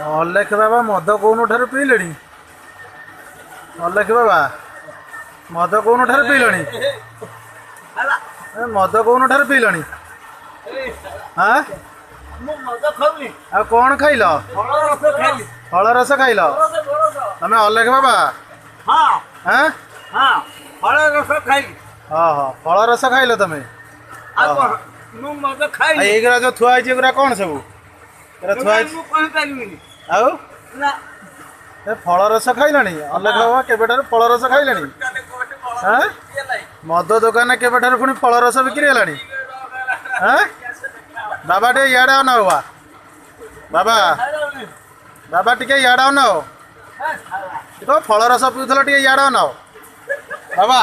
अलेख बाबा मद कौन ठार पीले अलेख बाबा मद कौन ठार पीले मद कौन ठार पीले हाँ आ कौन खाइल फल रस खाइल तुम अलेख बाबा हाँ फल रस खाई हाँ फल रस खाइल तुम एगुरा जो थुआ कौन सब आउ फल रस खाइलानी अलेख बाबा केबेठार फल रस खाइलानी हाँ मद दुकान केबेठार पुणी फल रस बिक्री है हाँ बाबा टे इे आना बाबा बाबा बाबा टे इे आना फल रस पीउल टे इे आना बाबा